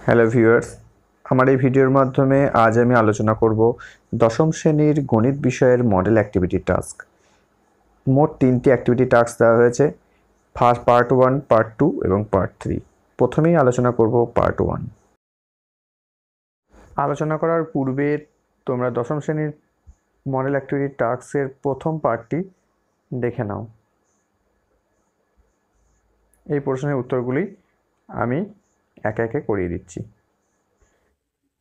Hello viewers, আমার এই ভিডিওর মাধ্যমে আজ আমি আলোচনা করব দশম শ্রেণীর গণিত বিষয়ের মডেল অ্যাক্টিভিটি টাস্ক। মোট 3টি অ্যাক্টিভিটি টাস্ক দেওয়া হয়েছে, পার্ট 1, পার্ট 2 এবং পার্ট 3। প্রথমেই আলোচনা করব পার্ট 1। আলোচনা করার পূর্বে তোমরা দশম শ্রেণীর মডেল অ্যাক্টিভিটি টাস্কের প্রথম পার্টটি দেখে নাও। এই প্রশ্নের উত্তরগুলি আমি একে একে করিয়ে দিচ্ছি।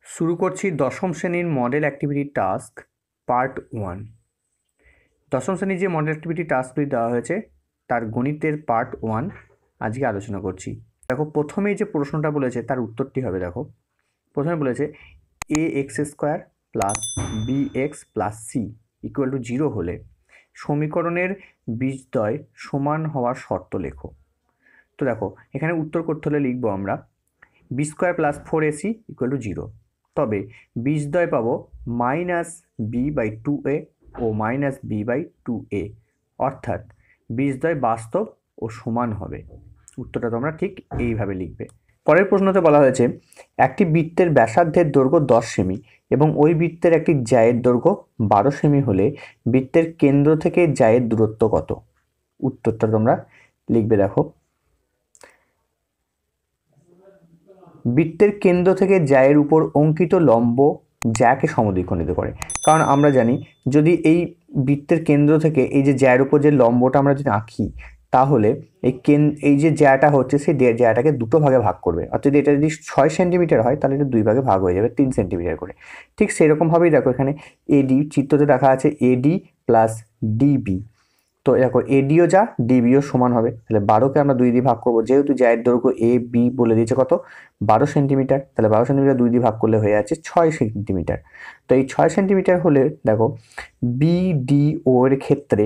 শুরু করছি দশম শ্রেণীর মডেল অ্যাক্টিভিটি টাস্ক পার্ট 1। দশম শ্রেণীর যে মডেল অ্যাক্টিভিটি টাস্কগুলি দেওয়া হয়েছে তার গণিতের পার্ট 1 আজকে আলোচনা করছি। দেখো, প্রথমেই যে প্রশ্নটা বলেছে তার উত্তরটি হবে, দেখো প্রথমে বলেছে ax² plus bx plus c equal to 0 হলে সমীকরণের বীজদ্বয় সমান হওয়ার শর্ত লেখো। তো দেখো, এখানে উত্তর করতে হলে লিখবো আমরা b² plus 4ac equal to 0। তবে বীজদ্বয় পাবো -b/2a ও -b/2a, অর্থাৎ বীজদ্বয় বাস্তব ও সমান হবে। উত্তরটা তোমরা ঠিক এইভাবে লিখবে। পরের প্রশ্নতে বলা হয়েছে একটি বৃত্তের ব্যাসার্ধের দৈর্ঘ্য 10 সেমি এবং ওই বৃত্তের একটি জ্যায়ের দৈর্ঘ্য 12 সেমি হলে বৃত্তের কেন্দ্র থেকে জ্যায়ের দূরত্ব কত? উত্তরটা তোমরা লিখবে। দেখো, বৃত্তের কেন্দ্র থেকে জ্যায়ের উপর অঙ্কিত লম্ব জ্যাকে সমদ্বিখণ্ডিত করে। কারণ আমরা জানি, যদি এই বৃত্তের কেন্দ্র থেকে এই যে জ্যায়ের উপর যে লম্বটা আমরা যদি আঁকি, তাহলে এই যে জ্যাটা হচ্ছে সেই জ্যাটাকে দুটো ভাগে ভাগ করবে। অর্থাৎ এটা যদি 6 সেন্টিমিটার হয় তাহলে এটা 2 ভাগে ভাগ হয়ে যাবে 3 সেন্টিমিটার করে। ঠিক সেরকমভাবেই দেখো, এখানে এডি চিত্রতে দেখা আছে এডি প্লাস ডিবি। তো দেখো, এডিও যা ডিবিও সমান হবে, তাহলে 12কে আমরা 2 দিয়ে ভাগ করবো। যেহেতু জ্যায়ের দৈর্ঘ্য এ বি বলে দিয়েছে কত, 12 সেন্টিমিটার, তাহলে 12 সেন্টিমিটার 2 দিয়ে ভাগ করলে হয়ে যাচ্ছে 6 সেন্টিমিটার। তো এই 6 সেন্টিমিটার হলে দেখো বিডিও এর ক্ষেত্রে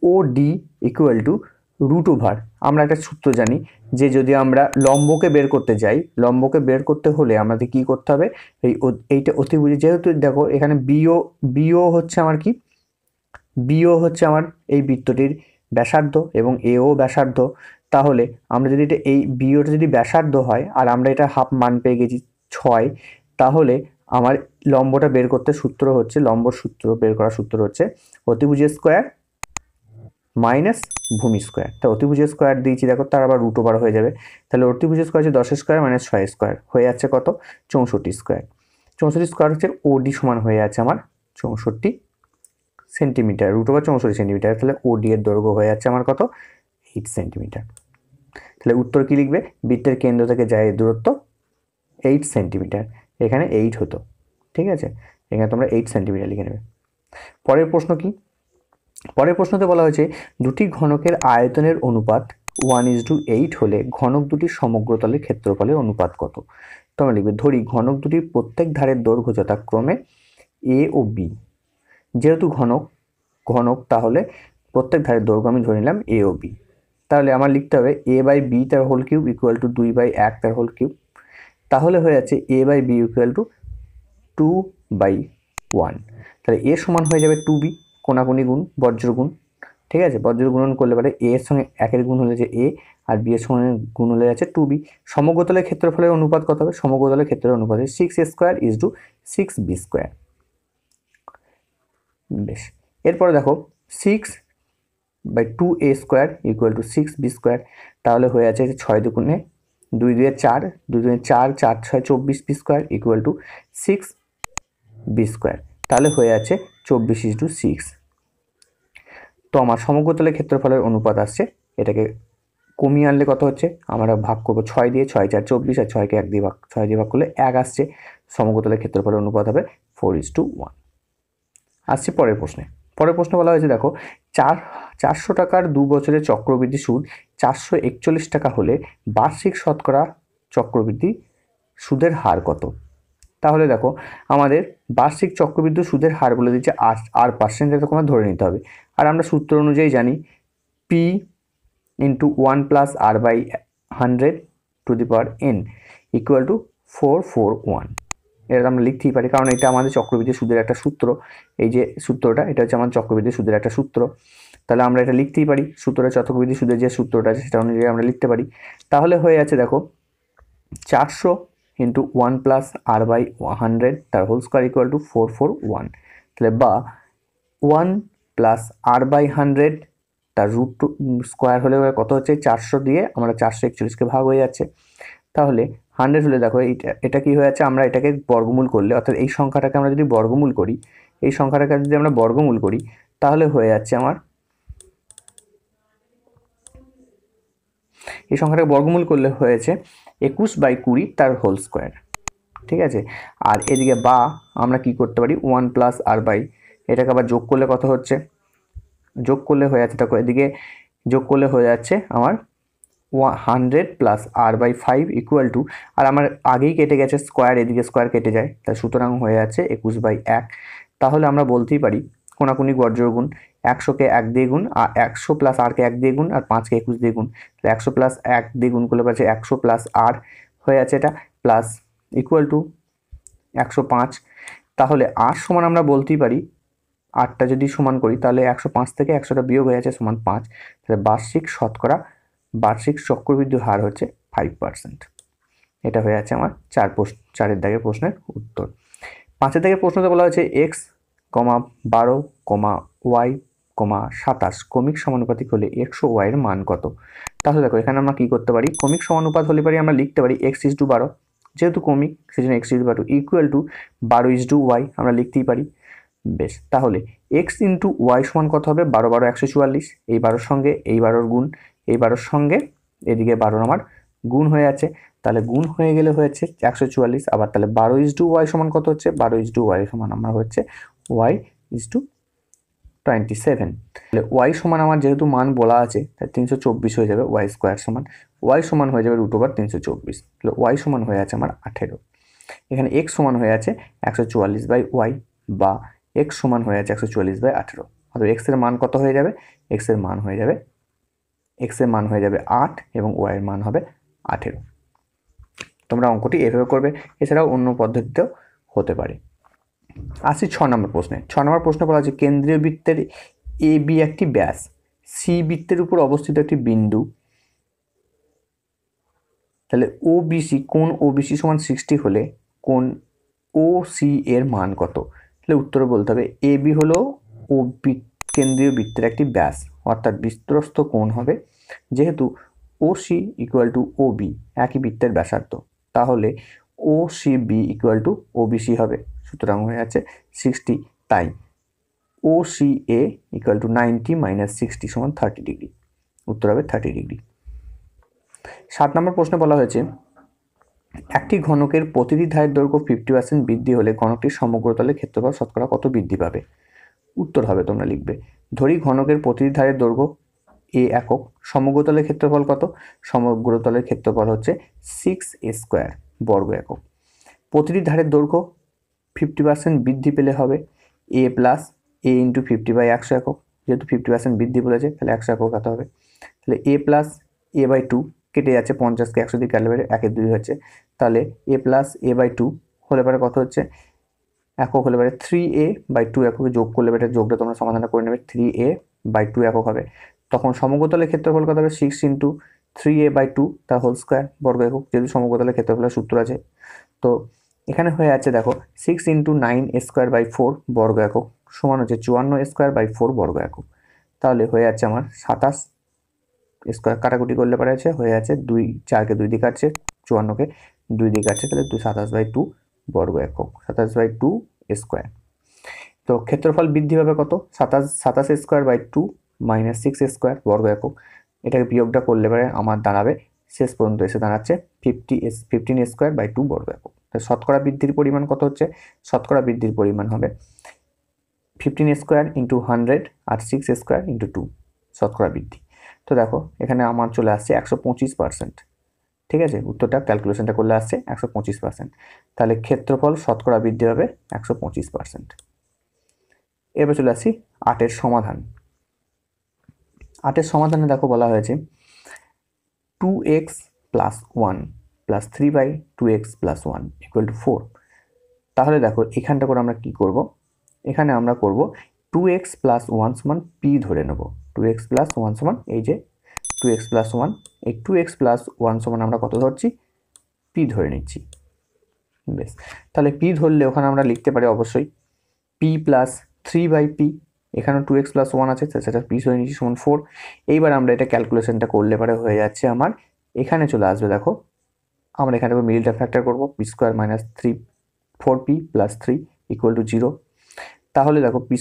ওডি ইকুয়াল টু √। আমরা একটা সূত্র জানি যে যদি আমরা লম্বকে বের করতে যাই, লম্বকে বের করতে হলে আমাদের কি করতে হবে, এইটা অতিভুজ। যেহেতু দেখো এখানে বিও হচ্ছে আমার কি, বিও হচ্ছে আমার এই বৃত্তটির ব্যাসার্ধ এবং এও ব্যাসার্ধ। তাহলে আমরা যদি এটা এই বিওটা যদি ব্যাসার্ধ হয় আর আমরা এটা হাফ মান পেয়ে গেছি 6, তাহলে আমার লম্বটা বের করতে সূত্র হচ্ছে, লম্বর সূত্র বের করার সূত্র হচ্ছে অতিভুজের স্কোয়ার মাইনাস ভূমি স্কোয়ার। তা অতিভুজের স্কোয়ার দিয়েছি, দেখো তার আবার √ওভার হয়ে যাবে। তাহলে অতিভুজের স্কোয়ার হচ্ছে 10 স্কোয়ার মাইনাস 6 স্কোয়ার হয়ে যাচ্ছে কত, 64 স্কোয়ার। 64 স্কোয়ার হচ্ছে ওডি সমান হয়ে যাচ্ছে আমার 64 সেন্টিমিটার, √ওভার 64 সেন্টিমিটার। তাহলে ওডি এর দৈর্ঘ্য হয়ে যাচ্ছে আমার কত, 8 সেন্টিমিটার। তাহলে উত্তর কি লিখবে, বৃত্তের কেন্দ্র থেকে জ্যায়ের দূরত্ব 8 সেন্টিমিটার। এখানে 8 হতো, ঠিক আছে, এখানে তোমরা 8 সেন্টিমিটার লিখে নেবে। পরের প্রশ্ন কি, পরের প্রশ্নতে বলা হয়েছে দুটি ঘনকের আয়তনের অনুপাত 1:8 হলে ঘনক দুটির সমগ্রতলের ক্ষেত্রফলের অনুপাত কত? তোমরা লিখবে, ধরি ঘনক দুটির প্রত্যেক ধারের দৈর্ঘ্য যথাক্রমে এ ও বি। যেহেতু ঘনক তাহলে প্রত্যেক ধারের দৈর্ঘ্য আমি ধরে নিলাম এ ও বি। তাহলে আমার লিখতে হবে a/b তার হোল কিউব ইকুয়াল টু 2/1 তার হোল কিউব। তাহলে হয়ে যাচ্ছে a/b ইকুয়াল টু 2/1। তাহলে এ সমান হয়ে যাবে 2b, কোনাকুনি গুণ বজ্র গুণ, ঠিক আছে, বজ্র গুণন করলে পারে এ এর সঙ্গে 1-এর গুণ হলে যে এ আর বি এর সঙ্গে গুণ হলে যাচ্ছে 2b। সমগ্রতলের ক্ষেত্রফলের অনুপাত কত হবে, সমগ্রতলের ক্ষেত্রের অনুপাত 6a² 6b²। বেশ, এরপরে দেখো 6/2a² ইকুয়াল টু 6b²। তাহলে হয়ে আছে 6 দুগুণে 2 2 4, 2 2 4, 4 6 24b² ইকুয়াল টু 6b²। তাহলে হয়ে আছে 24:6। তো আমার সমগ্রতলের ক্ষেত্রফলের অনুপাত আসছে, এটাকে কমিয়ে আনলে কত হচ্ছে, আমরা ভাগ করবো 6 দিয়ে, 6 4 24 আর 6কে 1 দিয়ে 6 দিয়ে ভাগ করলে 1 আসছে। সমগ্রতলের ক্ষেত্রফলের অনুপাত হবে 4:1। আসছে পরের প্রশ্নে। পরের প্রশ্ন বলা হয়েছে, দেখো 400 টাকার 2 বছরের চক্রবৃদ্ধি সুদ 441 টাকা হলে বার্ষিক শতকরা চক্রবৃদ্ধি সুদের হার কত? তাহলে দেখো, আমাদের বার্ষিক চক্রবৃদ্ধি সুদের হার বলে দিচ্ছে r%, এটা তোমার ধরে নিতে হবে। আর আমরা সূত্র অনুযায়ী জানি p × 1 + r/100⁴n ইকুয়াল টু 441। এটা আমরা লিখতেই পারি, কারণ এটা আমাদের চক্রবৃদ্ধি সুদের একটা সূত্র। এই যে সূত্রটা, এটা হচ্ছে আমার চক্রবৃদ্ধি সুদের একটা সূত্র। তাহলে আমরা এটা লিখতেই পারি, সূত্রটা চক্রবৃদ্ধি সুদের যে সূত্রটা আছে সেটা অনুযায়ী আমরা লিখতে পারি। তাহলে হয়ে যাচ্ছে দেখো 400 ইন্টু 1 প্লাস আর বাই 100 তার হোল স্কোয়ার ইকুয়াল টু 441। তাহলে বা 1 প্লাস আর বাই 100 তার রুট স্কোয়ার হলে কত হচ্ছে 400 দিয়ে আমরা 441কে ভাগ হয়ে যাচ্ছে। তাহলে 100 হলে দেখো এটা কি হয়ে যাচ্ছে, আমরা এটাকে বর্গমূল করলে অর্থাৎ এই সংখ্যাটাকে আমরা যদি বর্গমূল করি, এই সংখ্যাটাকে যদি আমরা বর্গমূল করি তাহলে হয়ে যাচ্ছে আমার এই সংখ্যাটাকে বর্গমূল করলে হয়েছে 21/20 তার হোল স্কোয়ার। ঠিক আছে, আর এদিকে বা আমরা কি করতে পারি 1 প্লাস আর বাই এটাকে আবার যোগ করলে কত হচ্ছে, যোগ করলে হয়ে যাচ্ছে দেখো এদিকে যোগ করলে হয়ে যাচ্ছে আমার 100 প্লাস আর বাই 5 ইকুয়াল টু, আর আমার আগেই কেটে গেছে স্কোয়ার, এদিকে স্কোয়ার কেটে যায়, তাই সুতরাং হয়ে যাচ্ছে 21/1। তাহলে আমরা বলতেই পারি কোনাকুনি গড়জোড় গুণ, 100কে 1 দিয়ে গুণ, আর 100 প্লাস আরকে 1 দিয়ে গুণ, আর 5কে 21 দিয়ে গুণ, তাহলে 100 প্লাস 1 দিয়ে গুণ করলে পাচ্ছে 100 প্লাস আর হয়ে যাচ্ছে এটা প্লাস ইকুয়াল টু 105। তাহলে আর সমান আমরা বলতেই পারি 8টা যদি সমান করি তাহলে 105 থেকে 100টা বিয়োগ হয়ে যাচ্ছে সমান 5। তাহলে বার্ষিক চক্রবৃদ্ধির হার হচ্ছে 5%। এটা হয়ে যাচ্ছে আমার 4 দাগের প্রশ্নের উত্তর। 5 দাগের প্রশ্নতে বলা হয়েছে x, 12, y, 27 ক্রমিক সমানুপাতিক হলে x ও y এর মান কত। তাহলে দেখো এখানে আমরা কি করতে পারি, ক্রমিক সমানুপাত হলে পারি আমরা লিখতে পারি x:12, যেহেতু ক্রমিক সেজন্য x:12 ইকুয়াল টু 12:y আমরা লিখতেই পারি। বেশ, তাহলে x ইন্টু ওয়াই সমান কত হবে, 12 12 144, এই 12 সঙ্গে এই 12 গুণ, এই 12 সঙ্গে এদিকে 12 আমার গুণ হয়ে যাচ্ছে, তাহলে গুণ হয়ে গেলে হয়েছে 144। আবার তাহলে 12:y সমান কত হচ্ছে, 12:y সমান আমার হচ্ছে y:27। তাহলে y সমান আমার যেহেতু মান বলা আছে তাই 324 হয়ে যাবে, y স্কোয়ার সমান y সমান হয়ে যাবে √324। তাহলে y সমান হয়ে আছে আমার 18। এখানে x সমান হয়ে আছে 144/y বা x সমান হয়ে আছে 144/18। অর্থাৎ x এর মান কত হয়ে যাবে, x এর মান হয়ে যাবে 8 এবং y এর মান হবে 18। তোমরা অঙ্কটি এভাবে করবে, এছাড়াও অন্য পদ্ধতিতেও হতে পারে। আসি 6 নম্বর প্রশ্নে। 6 নম্বর প্রশ্ন বলা আছে কেন্দ্রীয় বৃত্তের এ বি একটি ব্যাস, সি বৃত্তের উপর অবস্থিত একটি বিন্দু, তাহলে ও বিসি কোণ ও বিসি সমান 60 হলে কোণ ও সি এর মান কত। তাহলে উত্তরে বলতে হবে এ বি হলো ও কেন্দ্রীয় বৃত্তের একটি ব্যাস, অর্থাৎ বিস্তরস্থ কোণ হবে, যেহেতু O C equal to O B একই বৃত্তের ব্যাসার্ধ, তাহলে O C B equal to O BC হবে, সুতরাং হয়ে যাচ্ছে 60। তাই O C A equal to 90 - 60 সমান 30 ডিগ্রি, উত্তর হবে 30 ডিগ্রি। 7 নম্বর প্রশ্নে বলা হয়েছে একটি ঘনকের প্রতিটি ধারের দৈর্ঘ্য 50% বৃদ্ধি হলে ঘনকটির সমগ্র তলের ক্ষেত্রফল শতকরা কত বৃদ্ধি পাবে। উত্তর হবে তোমরা লিখবে, ধরি ঘনকের প্রতিটি ধারের দৈর্ঘ্য a একক, সমগ্র তলের ক্ষেত্রফল কত, সমগ্র তলের ক্ষেত্রফল হচ্ছে 6a² বর্গ একক। প্রতিটি ধারের দৈর্ঘ্য 50% বৃদ্ধি পেলে হবে a প্লাস a ইন্টু 50/100 একক, যেহেতু 50% বৃদ্ধি বলেছে তাহলে 100 একক হতে হবে। তাহলে a প্লাস a/2 কেটে যাচ্ছে, 50কে 100 দিয়ে কাটলে 1 2 হচ্ছে, তাহলে a প্লাস a/2 হলে পরে কত হচ্ছে একক হলে পরে 3a/2 একক, যোগ করলে এটা যোগটা তোমরা সমাধান করে নেবে, 3a/2 একক হবে। তখন সমগ্রতলের ক্ষেত্রফল কত হবে 6 ইন্টু 3a/2 তার হোল স্কোয়ার বর্গ একক, যেহেতু সমগ্রতলের ক্ষেত্রফলের সূত্র আছে। তো এখানে হয়ে যাচ্ছে দেখো 6 ইন্টু 9a²/4 বর্গ একক সমান হচ্ছে 54a²/4 বর্গ একক। তাহলে হয়ে যাচ্ছে আমার 27 স্কোয়ার, কাটাকুটি করলে পরে আছে হয়ে যাচ্ছে 2 4কে 2 দিয়ে কাটছে, 54কে 2 দিয়ে কাটছে, তাহলে 27/2 বর্গ একক, 27/2 স্কোয়ার। তো ক্ষেত্রফল বৃদ্ধি পাবে কত, 27² - 6² বর্গ একক, এটাকে বিয়োগটা করলে পরে আমার দাঁড়াবে শেষ পর্যন্ত এসে দাঁড়াচ্ছে 15a² বর্গ একক। শতকরা বৃদ্ধির পরিমাণ কত হচ্ছে, শতকরা বৃদ্ধির পরিমাণ হবে 15a² ইন্টু 100 আর 6a² ইন্টু 2 শতকরা বৃদ্ধি। তো দেখো এখানে আমার চলে আসছে 125%। ঠিক আছে, উত্তরটা ক্যালকুলেশনটা করলে আসছে 125%। তাহলে ক্ষেত্রফল শতকরা বৃদ্ধি হবে 125%। এবার চলে আসছি 8-এর সমাধান। 8-এর সমাধানে দেখো বলা হয়েছে 2x + 1 + 3/2x + 1 = 4। তাহলে দেখো এখানটা করে আমরা কি করব, এখানে আমরা করব 2x + 1 সমান p ধরে নেব। 2x + 1 সমান এই যে 2x + 1, এই 2x + 1 সমান আমরা কত ধরছি, p ধরে নিচ্ছি। বেশ, তাহলে পি ধরলে ওখানে আমরা লিখতে পারি অবশ্যই পি প্লাস 3/p, এখানেও 2x+1 আছে, সেটা পি ধরে নিচ্ছি সমান 4। এইবার আমরা এটা ক্যালকুলেশনটা করলে পরে হয়ে যাচ্ছে আমার, এখানে চলে আসবে দেখো, আমরা এখানে মিডল টার্ম ফ্যাক্টর করবো, p² - 3 4p + 3 = 0। তাহলে দেখো p² -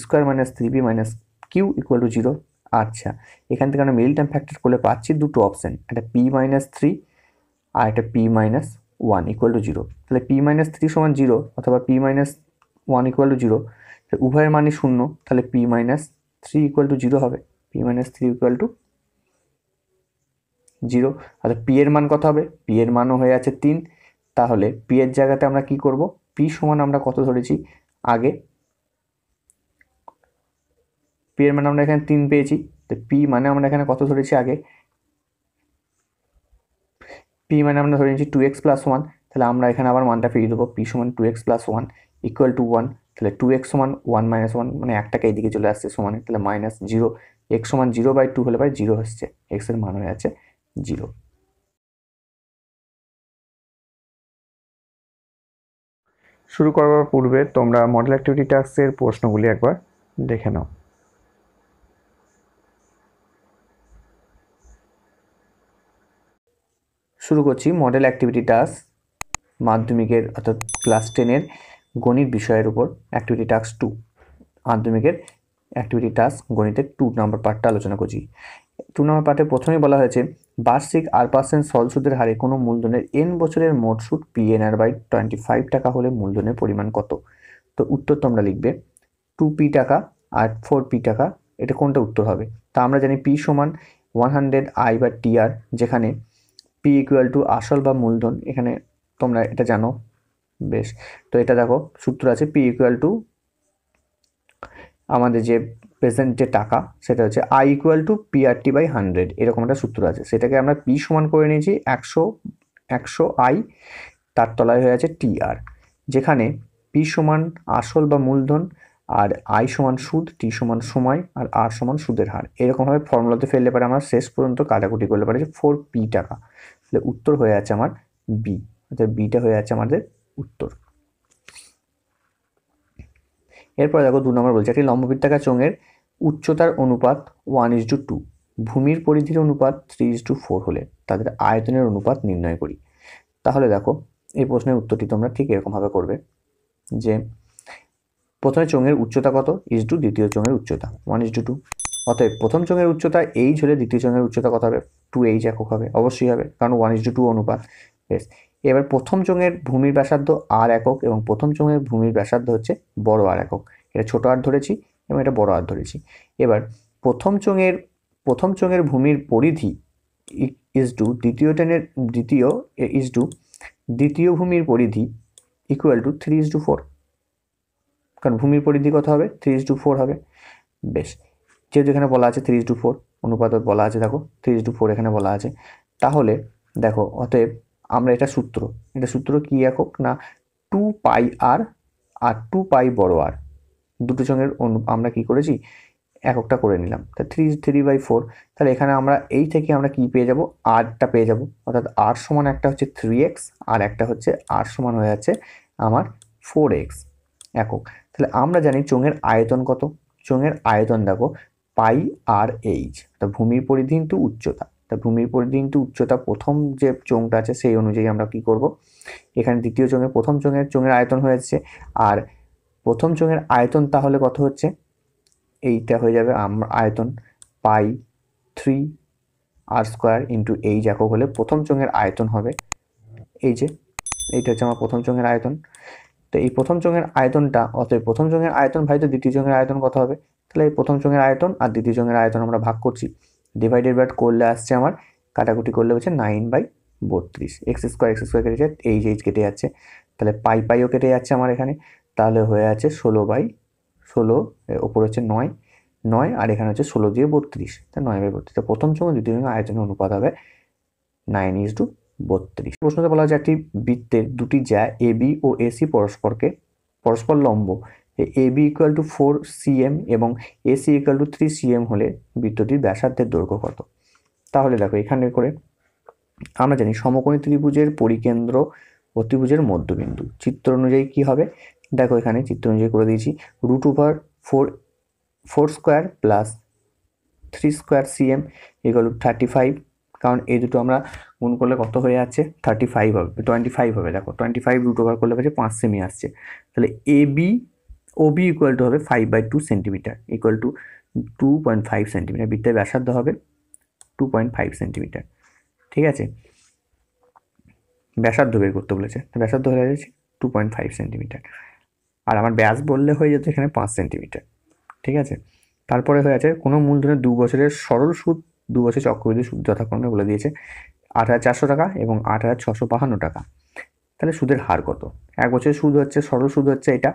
3p - q = 0। আচ্ছা, এখান থেকে আমরা মিডল টার্ম ফ্যাক্টর করলে পাচ্ছি দুটো অপশন, একটা p - 3 আর একটা p - 1 = 0। তাহলে p - 3 = 0 অথবা p - 1 = 0, উভয়ের মানই শূন্য, তাহলে p - 3 = 0 হবে, p - 3 = 0। তাহলে p এর মান কত হবে? p এর মানও হয়ে আছে 3। তাহলে p এর জায়গাতে আমরা কি করব? p সমান আমরা কত ধরেছি আগে? p এর মান আমরা এখানে 3 পেয়েছি, তো p মানে আমরা এখানে কত ধরেছি আগে? p মানে আমরা ধরে নিচ্ছি 2x+1, তাহলে আমরা এখানে আবার মানটা ফিরিয়ে দেবো, p সমান 2x+1 = 1। তাহলে 2x সমান 1 - 1 মানে একটাকে এইদিকে চলে আসছে সমানে, তাহলে -0, x সমান 0/2 হলে পরে 0 হচ্ছে, x এর মান হয়ে যাচ্ছে 0। শুরু করার পূর্বে তোমরা মডেল অ্যাক্টিভিটি টাস্কের প্রশ্নগুলি একবার দেখে নাও। শুরু করছি মডেল অ্যাক্টিভিটি টাস্ক মাধ্যমিকের অর্থাৎ ক্লাস 10-এর গণিত বিষয়ের উপর অ্যাক্টিভিটি টাস্ক 2। মাধ্যমিকের অ্যাক্টিভিটি টাস্ক গণিতের 2 নম্বর পার্টটা আলোচনা করছি। 2 নম্বর পার্টে প্রথমেই বলা হয়েছে বার্ষিক r% সরল সুদের হারে কোনো মূলধনের n বছরের মোট সুদ PNR/25 টাকা হলে মূলধনের পরিমাণ কত? তো উত্তর তোমরা লিখবে 2p টাকা আর 4p টাকা, এটা কোনটা উত্তর হবে? তা আমরা জানি p সমান 100i/tr, যেখানে p = আসল বা মূলধন, এখানে তোমরা এটা জানো। বেশ, তো এটা দেখো সূত্র আছে p = আমাদের যে প্রেজেন্ট যে টাকা সেটা হচ্ছে i = PRT/100, এরকম একটা সূত্র আছে, সেটাকে আমরা p সমান করে নিয়েছি 100i, তার তলায় হয়ে আছে tr, যেখানে p সমান আসল বা মূলধন, আর i সমান সুদ, t সমান সময়, আর r সমান সুদের হার। এরকমভাবে ফর্মুলাতে ফেললে পরে আমরা শেষ পর্যন্ত কাটাকুটি করলে পারে যে 4p টাকা। তাহলে উত্তর হয়ে আছে আমার b, অর্থাৎ বিটা হয়ে আছে আমাদের উত্তর। এরপরে দেখো 2 নম্বর বলছে একটি লম্ববৃত্তাকার চোঙের উচ্চতার অনুপাত 1:2, ভূমির পরিধির অনুপাত 3:4 হলে তাদের আয়তনের অনুপাত নির্ণয় করি। তাহলে দেখো এই প্রশ্নের উত্তরটি তোমরা ঠিক এরকমভাবে করবে যে প্রথমে চোঙের উচ্চতা কত ইস টু দ্বিতীয় চোঙের উচ্চতা 1:2, অতএব প্রথম চোঙের উচ্চতা h হলে দ্বিতীয় চোঙের উচ্চতা কত হবে? 2h একক হবে, অবশ্যই হবে, কারণ 1:2 অনুপাত। বেশ, এবার প্রথম চোঙের ভূমির ব্যাসার্ধ r একক এবং প্রথম চোঙের ভূমির ব্যাসার্ধ হচ্ছে বড় r একক, এটা ছোট r ধরেছি এবং এটা বড় r ধরেছি। এবার প্রথম চোঙের ভূমির পরিধি ইস টু দ্বিতীয় ভূমির পরিধি = 3:4, কারণ ভূমির পরিধি কত হবে? 3:4 হবে। বেশ, যেহেতু এখানে বলা আছে 3:4 অনুপাত বলা আছে, দেখো 3:4 এখানে বলা আছে, তাহলে দেখো অতএব আমরা এটা সূত্র কি একক না 2πr আর 2π বড় r, দুটো চোঙের আমরা কি করেছি এককটা করে নিলাম, তা 3/4। তাহলে এখানে আমরা এই থেকে আমরা কি পেয়ে যাব? rটা পেয়ে যাব, অর্থাৎ r সমান একটা হচ্ছে 3x আর একটা হচ্ছে r সমান হয়ে যাচ্ছে আমার 4x একক। তাহলে আমরা জানি চোঙের আয়তন কত? চোঙের আয়তন দেখো πr/h, তা ভূমির পরিধি ইন্টু উচ্চতা, তা ভূমির পরিধি ইন্টু উচ্চতা প্রথম যে চোঙটা আছে সেই অনুযায়ী আমরা কি করব, এখানে দ্বিতীয় প্রথম চোঙের আয়তন হয়েছে, আর প্রথম চোঙের আয়তন তাহলে কত হচ্ছে? এইটা হয়ে যাবে আয়তন π3r² ইন্টু h একক হলে প্রথম চোঙের আয়তন হবে এই যে, এইটা হচ্ছে আমার প্রথম চোঙের আয়তন। তো এই প্রথম চোঙের আয়তনটা, অতএব প্রথম চোঙের আয়তন ভাই তো দ্বিতীয় চোঙের আয়তন কত হবে? তাহলে এই প্রথম চোঙের আয়তন আর দ্বিতীয় চোঙের আয়তন আমরা ভাগ করছি, ডিভাইডেড বাই করলে আসছে আমার, কাটাকুটি করলে হচ্ছে 9/32, x² কেটে যাচ্ছে, h কেটে যাচ্ছে, তাহলে পাইও কেটে যাচ্ছে আমার এখানে, তাহলে হয়ে আছে 16/16, ওপর হচ্ছে 9 আর এখানে হচ্ছে 16 দিয়ে 32, তা 9/32। তো প্রথম চোঙ দ্বিতীয় চোঙের আয়তনের অনুপাত হবে 9:32। প্রশ্নতে বলা হচ্ছে একটি বৃত্তের দুটি জ্যা AB ও AC পরস্পর লম্ব, AB = 4 cm এবং AC = 3 cm হলে বৃত্তটির ব্যাসার্ধের দৈর্ঘ্য কত? তাহলে দেখো এখানে করে আমরা জানি সমকোণী ত্রিভুজের পরিকেন্দ্র ও অতিভুজের মধ্যবিন্দু। চিত্র অনুযায়ী কি হবে দেখো, এখানে চিত্র অনুযায়ী করে দিয়েছি। √4 square plus 3 square cm equal to 35, কারণ এই দুটো আমরা গুণ করলে কত হয়ে যাচ্ছে 35 হবে, 25 হবে। দেখো 25 √ওভার করলে পাচ্ছে 5 সেমি আসছে। তাহলে OB ইকুয়াল টু হবে 5/2 সেন্টিমিটার ইকুয়াল টু 2.5 সেন্টিমিটার। বৃত্তের ব্যাসার্ধ হবে 2.5 সেন্টিমিটার। ঠিক আছে, ব্যাসার্ধ বের করতে বলেছে, ব্যাসার্ধ হয়ে যাচ্ছে 2.5 সেন্টিমিটার, আর আমার ব্যাস বললে হয়ে যেত এখানে 5 সেন্টিমিটার। ঠিক আছে, তারপরে হয়ে আছে কোনো মূলধনের 2 বছরের সরল সুদ, 2 বছর চক্রবৃদ্ধি সুদ যথাক্রমে বলে দিয়েছে 8,400 টাকা এবং 8,652 টাকা। তাহলে সুদের হার কত? 1 বছরের সুদ হচ্ছে, সরল সুদ হচ্ছে এটা,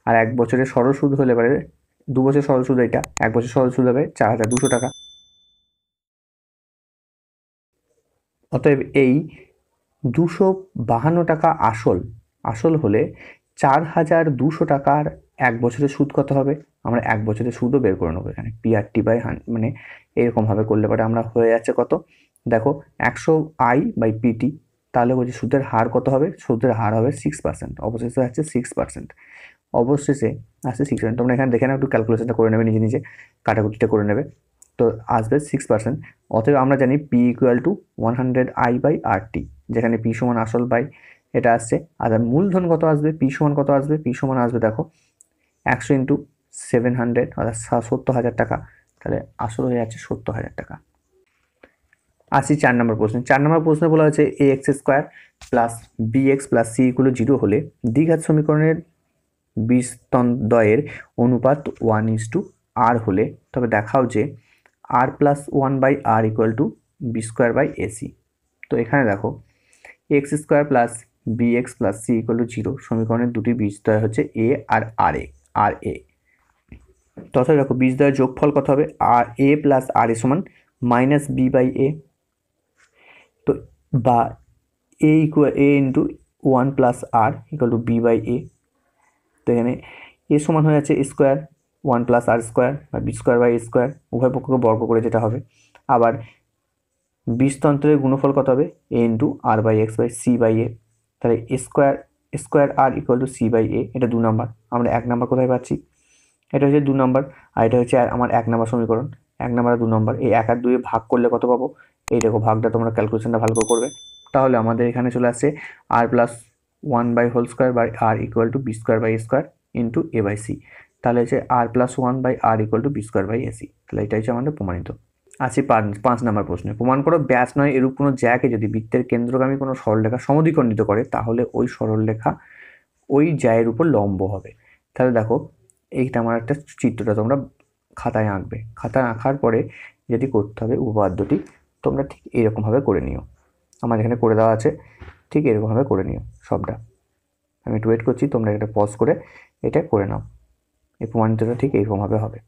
আর 1 বছরের সরল সুদ হলে পারে 2 বছর সরল সুদ এটা, 1 বছর সরল সুদ হবে 4,200 টাকা। অতএব এই 252 টাকা আসল হলে 4,200 টাকার 1 বছরের সুদ কত হবে? আমরা 1 বছরের সুদও বের করে নেবো এখানে, PRT/100, মানে এরকমভাবে করলে পরে আমরা হয়ে যাচ্ছে কত দেখো 100I/PT। তাহলে বলছি সুদের হার কত হবে? সুদের হার হবে 6%, অবশেষে হচ্ছে 6%, অবশেষে আসছে 6%। তোমরা এখানে দেখে নাও, একটু ক্যালকুলেশনটা করে নেবে, নিজে নিজে কাটাকুটিটা করে নেবে, তো আসবে 6%। অতএব আমরা জানি P ইকুয়াল টু 100I/RT, যেখানে P সমান আসল বাই এটা আসছে। আর মূলধন কত আসবে? P সমান কত আসবে? P সমান আসবে দেখো 100 ইন্টু 700 অর্থাৎ 70,000 টাকা। তাহলে আসল হয়ে যাচ্ছে 70,000 টাকা। আসি 4 নম্বর প্রশ্নে। 4 নম্বর প্রশ্নে বলা হয়েছে AX square plus BX plus C equal 0 হলে দ্বিঘাত সমীকরণের বিস্তন্দয়ের অনুপাত 1:r হলে তবে দেখাও যে r plus 1/r equal to B²/AC। তো এখানে দেখো x square plus BX plus C equal to 0 সমীকরণের দুটি বীজদ্বয় হচ্ছে A আর RA। তথা দেখো বীজদ্বয়ের যোগফল কত হবে? A প্লাস RA সমান -B/A, তো বা A into 1 plus R equal to B/A। তো এখানে A সমান হয়ে যাচ্ছে স্কোয়ার 1 প্লাস R স্কোয়ার বা B²/A², উভয় পক্ষকে বর্গ করে যেটা হবে। আবার বীজতন্ত্রের গুণফল কত হবে? A into R/X/C/A। তাহলে square R equal to C/A, এটা 2 নম্বর। আমরা 1 নম্বর কোথায় পাচ্ছি? এটা হচ্ছে 2 নম্বর, আর এটা হচ্ছে আমার 1 নম্বর সমীকরণ। 1 নম্বর আর 2 নম্বর, এই 1 আর 2 ভাগ করলে কত পাবো? এই দেখো ভাগটা তোমরা ক্যালকুলেশনটা ভালো করে করবে। তাহলে আমাদের এখানে চলে আসছে R plus 1/² equal to B²/A² into A/C। তাহলে হচ্ছে R plus 1/r equal to B²/AC। তাহলে এটা হচ্ছে আমাদের প্রমাণিত। আসি 5 নম্বর প্রশ্নে। প্রমাণ করো ব্যাস নয় এরূপ কোনো জ্যাকে যদি বৃত্তের কেন্দ্রগামী কোনো সরলরেখা সমদ্বিখণ্ডিত করে তাহলে ওই সরলরেখা ওই জ্যায়ের উপর লম্ব হবে। তাহলে দেখো এইটা আমার একটা চিত্রটা তোমরা খাতায় আঁকবে। খাতায় আঁকার পরে যেটি করতে হবে উপপাদ্যটি তোমরা ঠিক এইরকমভাবে করে নিও। আমার এখানে করে দেওয়া আছে, ঠিক এরকমভাবে করে নিও সবটা। আমি একটু ওয়েট করছি, তোমরা এটা পজ করে এটা করে নাও। এই প্রমাণিতটা ঠিক এইরকমভাবে হবে।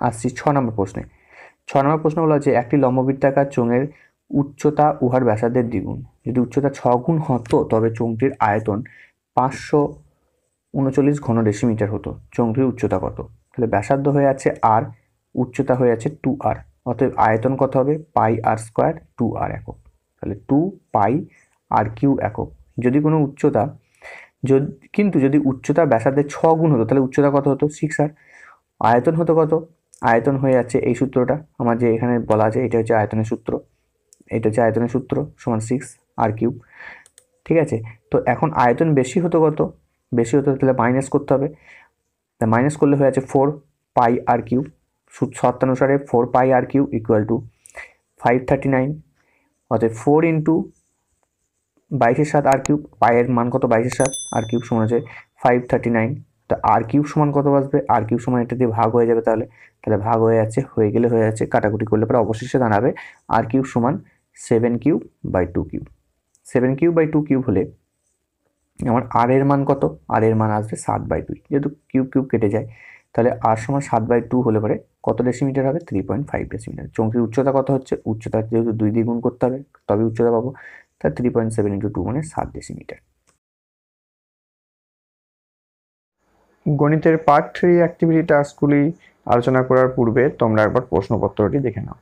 আসছি 6 নম্বর প্রশ্নে। 6 নম্বর প্রশ্ন বলা হচ্ছে একটি লম্ববৃত্তাকার চোঙের উচ্চতা উহার ব্যাসার্ধের দ্বিগুণ। যদি উচ্চতা 6 গুণ হতো তবে চোঙটির আয়তন 539 ঘন ডেসিমিটার হতো। চোঙটির উচ্চতা কত? তাহলে ব্যাসার্ধ হয়ে আছে r, উচ্চতা হয়ে আছে 2r, অতএব আয়তন কত হবে? πr² 2r একক। তাহলে 2πr³ একক। যদি কোনো উচ্চতা কিন্তু যদি উচ্চতা ব্যাসার্ধের 6 গুণ হতো তাহলে উচ্চতা কত হতো? 6r। আয়তন হতো কত? আয়তন হয়ে যাচ্ছে এই সূত্রটা আমার যে এখানে বলা আছে, এটা হচ্ছে আয়তনের সূত্র, এটা হচ্ছে আয়তনের সূত্র সমান 6r³। ঠিক আছে, তো এখন আয়তন বেশি হতো কত? বেশি হতো তাহলে মাইনাস করতে হবে, তা মাইনাস করলে হয়ে যাচ্ছে 4πr³। শর্তানুসারে 4πr³ ইকুয়াল টু 539, অর্থাৎ 4 ইন্টু 22/7 r³। পায়ের মান কত? 22/7 r³ সমান হচ্ছে 539। তা r³ সমান কত আসবে? r³ সমান এটা দিয়ে ভাগ হয়ে যাবে, তাহলে ভাগ হয়ে যাচ্ছে, হয়ে গেলে হয়ে যাচ্ছে, কাটাকুটি করলে পরে অবশেষে দাঁড়াবে r³ সমান 7/2³। 7/2³ হলে আমার r এর মান কত? r এর মান আসবে 7/2, যেহেতু কিউব কেটে যায়। তাহলে r সমান 7/2 হলে পরে কত ডেসিমিটার হবে? 3.5 ডেসিমিটার। চোঙটির উচ্চতা কত হচ্ছে? উচ্চতা যেহেতু 2 দিয়ে গুণ করতে হবে তবে উচ্চতা পাবো, তাহলে 3.7 × 2 মানে 7 ডেসিমিটার। গণিতের পার্ট 3 অ্যাক্টিভিটি টাস্কগুলি আলোচনা করার পূর্বে তোমরা একবার প্রশ্নপত্রটি দেখে নাও।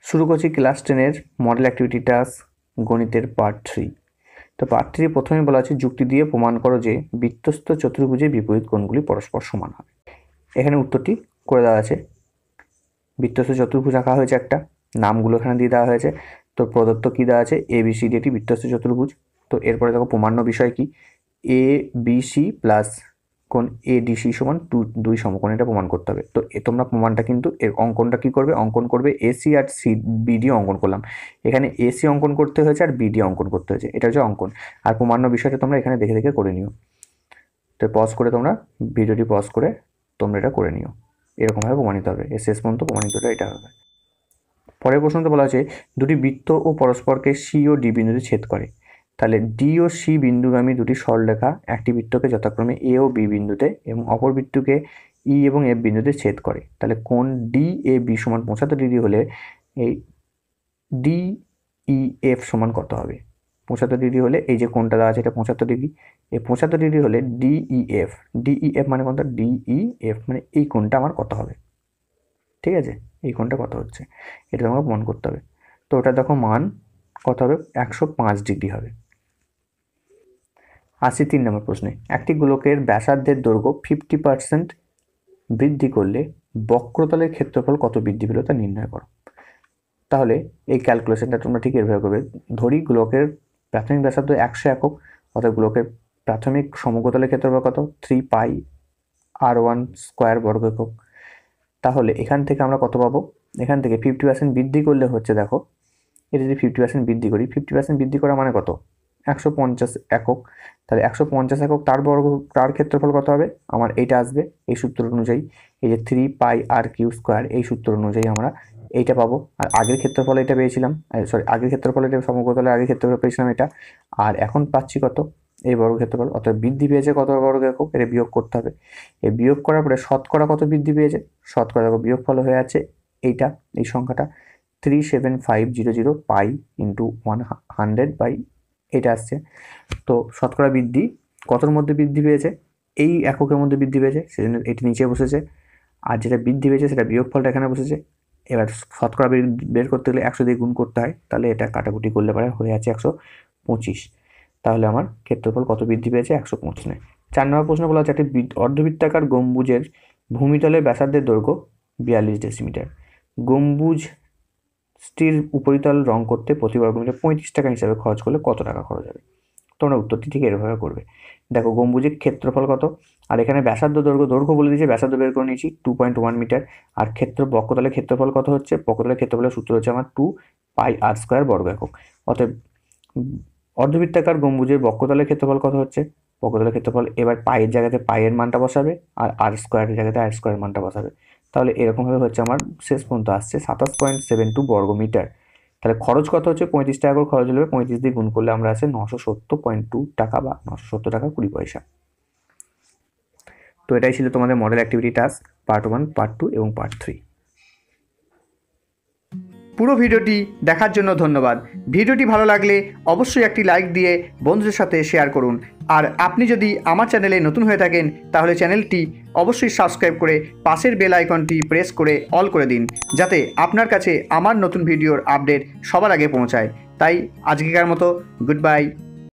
শুরু করছি ক্লাস 10-এর মডেল অ্যাক্টিভিটি টাস্ক গণিতের পার্ট 3। তো পার্ট 3 প্রথমে বলা আছে যুক্তি দিয়ে প্রমাণ করো যে বৃত্তস্থ চতুর্ভুজের বিপরীত কোণগুলি পরস্পর সমান হবে। এখানে উত্তরটি করে দেওয়া আছে। বৃত্তস্থ চতুর্ভুজ আঁকা হয়েছে, একটা নামগুলো এখানে দিয়ে দেওয়া হয়েছে। তো প্রদত্ত কী দেওয়া আছে, ABCD একটি বৃত্তস্থ চতুর্ভুজ। তো এরপরে দেখো প্রমাণ্য বিষয় কি, ABC প্লাস কোণ ADC সমান 2 সমকোণ, এটা প্রমাণ করতে হবে। তো তোমরা প্রমাণটা কিন্তু এর অঙ্কনটা কি করবে, অঙ্কন করবে AC আর BD অঙ্কন করলাম। এখানে AC অঙ্কন করতে হয়েছে আর BD অঙ্কন করতে হয়েছে, এটা হচ্ছে অঙ্কন। আর প্রমাণ্য বিষয়টা তোমরা এখানে দেখে দেখে করে নিও। তো পজ করে তোমরা ভিডিওটি পজ করে তোমরা এটা করে নিও। এরকমভাবে প্রমাণিত হবে, শেষ পর্যন্ত প্রমাণিতটা এটা হবে। পরের প্রশ্নতে বলা আছে দুটি বৃত্ত ও পরস্পরকে C ও D বিন্দুতে ছেদ করে। তাহলে D ও C বিন্দুগামী দুটি সরলরেখা একটি বৃত্তকে যথাক্রমে A ও B বিন্দুতে এবং অপর বৃত্তকে E এবং F বিন্দুতে ছেদ করে। তাহলে কোণ DAB সমান 75 ডিগ্রি হলে এই DEF সমান কত হবে? 75 ডিগ্রি হলে এই যে কোণটা দেওয়া আছে এটা 75 ডিগ্রি, এই 75 ডিগ্রি হলে DEF মানে কত? DEF মানে এই কোণটা আমার কত হবে? ঠিক আছে, এই কোণটা কত হচ্ছে এটা আমাকে প্রমাণ করতে হবে। তো ওটা দেখো মান কত হবে, 105 ডিগ্রি হবে। আসি 3 নম্বর প্রশ্নে, একটি গোলকের ব্যাসার্ধের দৈর্ঘ্য 50% বৃদ্ধি করলে বক্রতলের ক্ষেত্রফল কত বৃদ্ধি পেল তা নির্ণয় করো। তাহলে এই ক্যালকুলেশনটা তোমরা ঠিক এভাবে করবে। ধরি গোলকের প্রাথমিক ব্যাসার্ধ 100 একক, অর্থাৎ গোলকের প্রাথমিক সমগ্রতলের ক্ষেত্রফল কত? 3πr1 স্কোয়ার বর্গ একক। তাহলে এখান থেকে আমরা কত পাবো? এখান থেকে 50% বৃদ্ধি করলে হচ্ছে, দেখো এটা যদি 50% বৃদ্ধি করি, 50% বৃদ্ধি করা মানে কত? 150 একক। তাহলে 150 একক তার ক্ষেত্রফল কত হবে? আমার এইটা আসবে এই সূত্র অনুযায়ী, এই যে 3πr3 স্কোয়ার, এই সূত্র অনুযায়ী আমরা এইটা পাবো। আর আগের ক্ষেত্রফল এটা পেয়েছিলাম, আগের ক্ষেত্রফল এটা সমগ্রতলের আগের ক্ষেত্রফল পেয়েছিলাম এটা, আর এখন পাচ্ছি কত? এই বর্গ ক্ষেত্রফল। অর্থাৎ বৃদ্ধি পেয়েছে কত বর্গ একক, এটা বিয়োগ করতে হবে। এই বিয়োগ করার পরে শতকরা কত বৃদ্ধি পেয়েছে? শতকরা দেখো বিয়োগফল হয়ে আছে এইটা, এই সংখ্যাটা 37500 পাই ইন্টু 100 এটা আসছে। তো শতকরা বৃদ্ধি কতর মধ্যে বৃদ্ধি পেয়েছে? এই এককের মধ্যে বৃদ্ধি পেয়েছে, সেজন্য এটি নিচে বসেছে। আর যেটা বৃদ্ধি পেয়েছে সেটা বিয়োগফলটা এখানে বসেছে। এবার শতকরা বের করতে গেলে 100 দিয়ে গুণ করতে হয়, তাহলে এটা কাটাকুটি করলে পরে হয়ে আছে 125। তাহলে আমার ক্ষেত্রফল কত বৃদ্ধি পেয়েছে? 125। 4 নম্বর প্রশ্ন বলা হচ্ছে একটি অর্ধবৃত্তাকার গম্বুজের ভূমিতলের ব্যাসার্ধের দৈর্ঘ্য 42 ডেসিমিটার। গম্বুজটির উপরিতল রং করতে প্রতি বর্গমিটার 35 টাকা হিসাবে খরচ করলে কত টাকা খরচ হবে? তোমরা উত্তরটি ঠিক এভাবে করবে। দেখো গম্বুজের ক্ষেত্রফল কত, আর এখানে ব্যাসার্ধ দৈর্ঘ্য বলে দিয়েছে, ব্যাসার্ধ বের করে নিয়েছি 2.1 মিটার। আর বক্রতলের ক্ষেত্রফল কত হচ্ছে? বক্রতলের ক্ষেত্রফলের সূত্র হচ্ছে আমার 2πr স্কোয়ার বর্গ একক। অতএব অর্ধবৃত্তাকার গম্বুজের বক্রতলের ক্ষেত্রফল কত হচ্ছে? বক্রতলের ক্ষেত্রফল, এবার পায়ের জায়গাতে পায়ের মানটা বসাবে আর আর স্কোয়ারের জায়গাতে আর স্কোয়ারের মানটা বসাবে। তাহলে এরকমভাবে হচ্ছে আমার শেষ পর্যন্ত আসছে 27.72 বর্গ মিটার। তাহলে খরচ কত হচ্ছে? 35 টাকা করে খরচ হলে 35 দিয়ে গুণ করলে আমরা আছে 970.2 টাকা বা 970 টাকা 20 পয়সা। তো এটাই ছিল তোমাদের model activity task part 1, part 2 এবং পার্ট 3। পুরো ভিডিওটি দেখার জন্য ধন্যবাদ। ভিডিওটি ভালো লাগলে অবশ্যই একটি লাইক দিয়ে বন্ধুদের সাথে শেয়ার করুন। আর আপনি যদি আমার চ্যানেলে নতুন হয়ে থাকেন তাহলে চ্যানেলটি অবশ্যই সাবস্ক্রাইব করে পাশের বেল আইকনটি প্রেস করে অল করে দিন, যাতে আপনার কাছে আমার নতুন ভিডিওর আপডেট সবার আগে পৌঁছায়। তাই আজকেকার মতো গুড বাই।